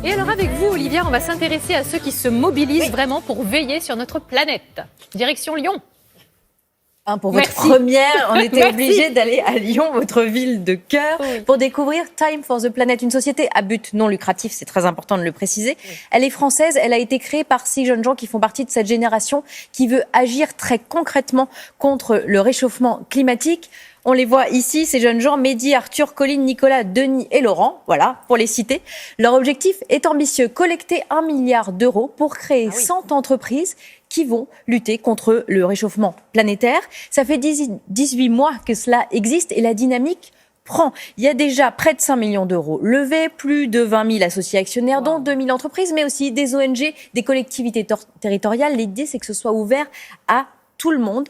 Et alors avec vous, Olivia, on va s'intéresser à ceux qui se mobilisent vraiment pour veiller sur notre planète. Direction Lyon. Pour votre première, on était obligé d'aller à Lyon, votre ville de cœur, pour découvrir Time for the Planet, une société à but non lucratif, c'est très important de le préciser. Elle est française, elle a été créée par 6 jeunes gens qui font partie de cette génération qui veut agir très concrètement contre le réchauffement climatique. On les voit ici, ces jeunes gens, Mehdi, Arthur, Colline, Nicolas, Denis et Laurent, voilà, pour les citer. Leur objectif est ambitieux, collecter 1 milliard d'euros pour créer 100 entreprises qui vont lutter contre le réchauffement planétaire. Ça fait 18 mois que cela existe et la dynamique prend. Il y a déjà près de 5 millions d'euros levés, plus de 20 000 associés actionnaires, dont 2 000 entreprises, mais aussi des ONG, des collectivités territoriales. L'idée, c'est que ce soit ouvert à tout le monde.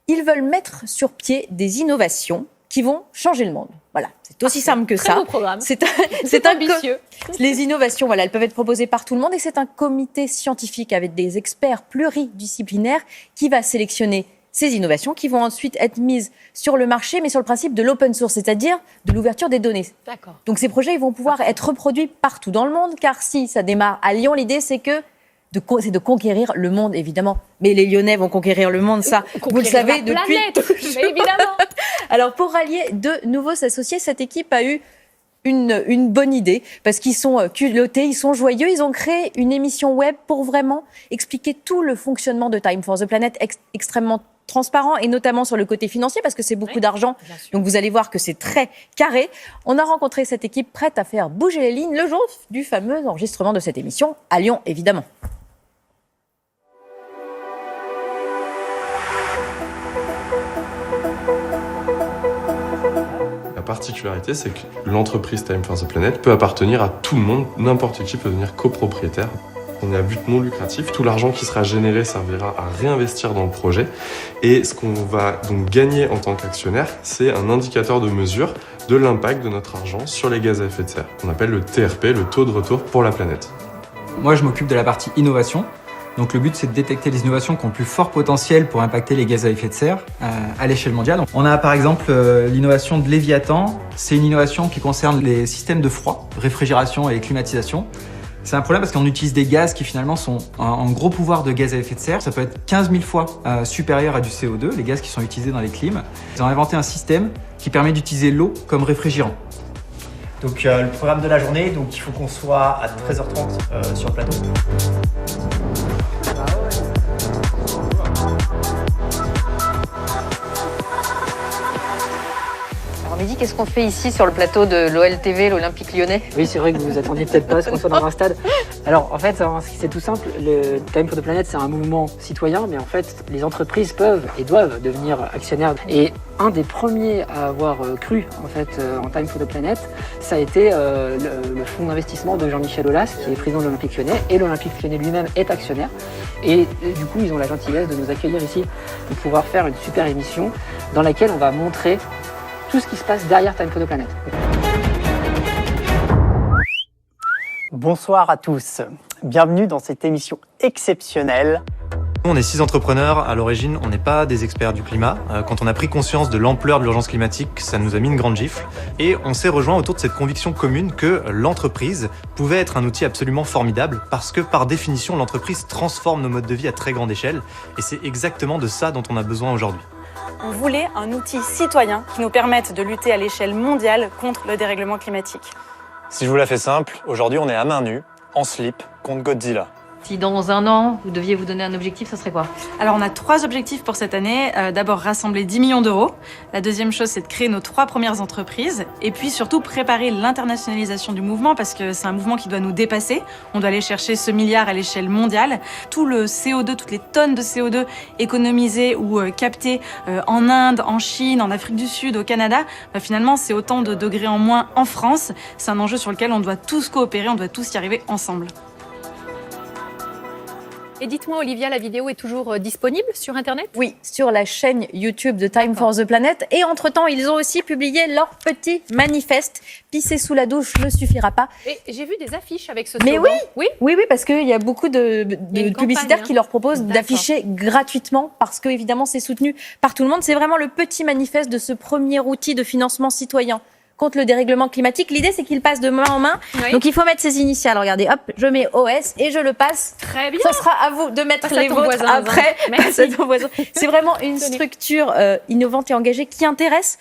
Ils veulent mettre sur pied des innovations qui vont changer le monde. Voilà, c'est aussi simple que ça. Très beau programme. C'est ambitieux. Les innovations, voilà, elles peuvent être proposées par tout le monde et c'est un comité scientifique avec des experts pluridisciplinaires qui va sélectionner ces innovations qui vont ensuite être mises sur le marché, mais sur le principe de l'open source, c'est-à-dire de l'ouverture des données. D'accord. Donc ces projets ils vont pouvoir être reproduits partout dans le monde, car si ça démarre à Lyon, l'idée c'est de conquérir le monde, évidemment. Mais les Lyonnais vont conquérir le monde, ça, vous le savez depuis toujours. Mais évidemment. Alors, pour rallier de nouveaux associés, cette équipe a eu une bonne idée, parce qu'ils sont culottés, ils sont joyeux. Ils ont créé une émission web pour vraiment expliquer tout le fonctionnement de Time for the Planet, extrêmement transparent, et notamment sur le côté financier, parce que c'est beaucoup d'argent. Donc, vous allez voir que c'est très carré. On a rencontré cette équipe prête à faire bouger les lignes le jour du fameux enregistrement de cette émission, à Lyon, évidemment. La particularité, c'est que l'entreprise Time for the Planet peut appartenir à tout le monde, n'importe qui peut devenir copropriétaire. On est à but non lucratif, tout l'argent qui sera généré servira à réinvestir dans le projet. Et ce qu'on va donc gagner en tant qu'actionnaire, c'est un indicateur de mesure de l'impact de notre argent sur les gaz à effet de serre, qu'on appelle le TRP, le taux de retour pour la planète. Moi, je m'occupe de la partie innovation. Donc le but, c'est de détecter les innovations qui ont le plus fort potentiel pour impacter les gaz à effet de serre à l'échelle mondiale. Donc, on a par exemple l'innovation de Léviathan. C'est une innovation qui concerne les systèmes de froid, réfrigération et climatisation. C'est un problème parce qu'on utilise des gaz qui finalement sont en gros pouvoir de gaz à effet de serre. Ça peut être 15 000 fois supérieur à du CO2, les gaz qui sont utilisés dans les clims. Ils ont inventé un système qui permet d'utiliser l'eau comme réfrigérant. Donc le programme de la journée, donc il faut qu'on soit à 13h30 sur le plateau. Mehdi, qu'est-ce qu'on fait ici sur le plateau de l'OLTV, l'Olympique Lyonnais? Oui, c'est vrai que vous vous attendiez peut-être pas à ce qu'on soit dans un stade. Alors, en fait, c'est tout simple. Le Time for the Planet, c'est un mouvement citoyen, mais en fait, les entreprises peuvent et doivent devenir actionnaires. Et un des premiers à avoir cru, en fait, en Time for the Planet, ça a été le fonds d'investissement de Jean-Michel Aulas, qui est président de l'Olympique Lyonnais, et l'Olympique Lyonnais lui-même est actionnaire. Et du coup, ils ont la gentillesse de nous accueillir ici pour pouvoir faire une super émission dans laquelle on va montrer tout ce qui se passe derrière Time for the Planet. Bonsoir à tous, bienvenue dans cette émission exceptionnelle. On est 6 entrepreneurs, à l'origine on n'est pas des experts du climat. Quand on a pris conscience de l'ampleur de l'urgence climatique, ça nous a mis une grande gifle. Et on s'est rejoint autour de cette conviction commune que l'entreprise pouvait être un outil absolument formidable parce que par définition l'entreprise transforme nos modes de vie à très grande échelle. Et c'est exactement de ça dont on a besoin aujourd'hui. On voulait un outil citoyen qui nous permette de lutter à l'échelle mondiale contre le dérèglement climatique. Si je vous la fais simple, aujourd'hui on est à main nue, en slip, contre Godzilla. Si dans un an, vous deviez vous donner un objectif, ça serait quoi? Alors on a 3 objectifs pour cette année. D'abord rassembler 10 millions d'euros. La deuxième chose, c'est de créer nos 3 premières entreprises. Et puis surtout préparer l'internationalisation du mouvement parce que c'est un mouvement qui doit nous dépasser. On doit aller chercher ce milliard à l'échelle mondiale. Tout le CO2, toutes les tonnes de CO2 économisées ou captées en Inde, en Chine, en Afrique du Sud, au Canada, finalement c'est autant de degrés en moins en France. C'est un enjeu sur lequel on doit tous coopérer, on doit tous y arriver ensemble. Et dites-moi, Olivia, la vidéo est toujours disponible sur Internet? Oui, sur la chaîne YouTube de Time for the Planet. Et entre-temps, ils ont aussi publié leur petit manifeste. Pisser sous la douche ne suffira pas. Et j'ai vu des affiches avec ce slogan. Mais oui, parce qu'il y a beaucoup de publicitaires qui leur proposent d'afficher gratuitement parce que, évidemment, c'est soutenu par tout le monde. C'est vraiment le petit manifeste de ce premier outil de financement citoyen contre le dérèglement climatique. L'idée, c'est qu'il passe de main en main. Oui. Donc, il faut mettre ses initiales. Regardez, hop, je mets OS et je le passe. Très bien. Ce sera à vous de mettre Passe à les ton vôtres voisin, après. Merci. Passe à ton voisin. C'est vraiment une structure innovante et engagée qui intéresse.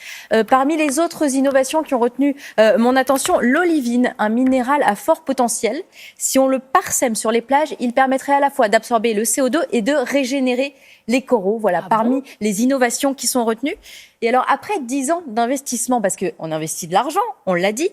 Parmi les autres innovations qui ont retenu mon attention, l'olivine, un minéral à fort potentiel. Si on le parsème sur les plages, il permettrait à la fois d'absorber le CO2 et de régénérer les coraux. Voilà, parmi les innovations qui sont retenues. Et alors, après 10 ans d'investissement, parce qu'on investit de l'argent, on l'a dit,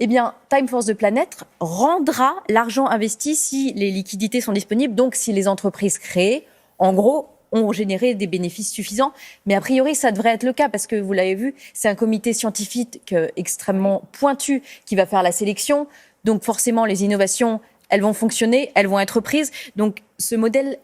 eh bien, Time for the Planet rendra l'argent investi si les liquidités sont disponibles, donc si les entreprises créées, en gros, ont généré des bénéfices suffisants. Mais a priori, ça devrait être le cas parce que, vous l'avez vu, c'est un comité scientifique extrêmement pointu qui va faire la sélection. Donc forcément, les innovations, elles vont fonctionner, elles vont être prises. Donc ce modèle,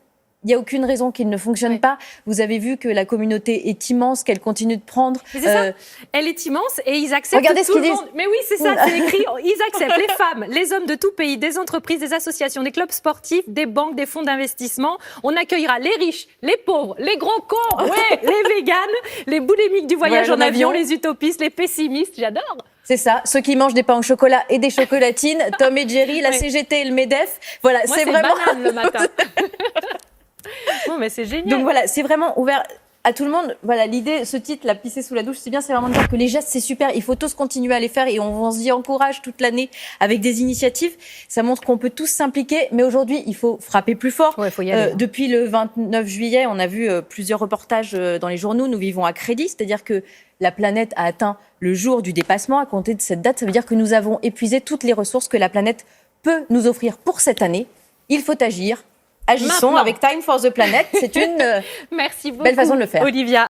il n'y a aucune raison qu'il ne fonctionne pas. Vous avez vu que la communauté est immense, qu'elle continue de prendre. Mais c'est ça, elle est immense et ils acceptent Regardez tout ce le qu'ils monde. Mais oui, c'est ça, c'est écrit. Ils acceptent les femmes, les hommes de tout pays, des entreprises, des associations, des clubs sportifs, des banques, des fonds d'investissement. On accueillera les riches, les pauvres, les gros cons, ouais, les véganes, les boulimiques du voyage en avion, les utopistes, les pessimistes. J'adore. C'est ça, ceux qui mangent des pains au chocolat et des chocolatines, Tom et Jerry, la CGT et le MEDEF. Voilà, Moi, c'est vraiment banane le matin. Bon, mais c'est génial. Donc voilà, c'est vraiment ouvert à tout le monde. Voilà, l'idée, ce titre, la pisser sous la douche, c'est bien, c'est vraiment de dire que les gestes, c'est super. Il faut tous continuer à les faire et on s'y encourage toute l'année avec des initiatives. Ça montre qu'on peut tous s'impliquer, mais aujourd'hui, il faut frapper plus fort. Ouais, faut y aller. Depuis le 29 juillet, on a vu plusieurs reportages dans les journaux. Nous vivons à crédit, c'est-à-dire que la planète a atteint le jour du dépassement. À compter de cette date, ça veut dire que nous avons épuisé toutes les ressources que la planète peut nous offrir pour cette année. Il faut agir. Agissons Maintenant. avec Time for the Planet. C'est une Merci beaucoup, belle façon de le faire. Olivia.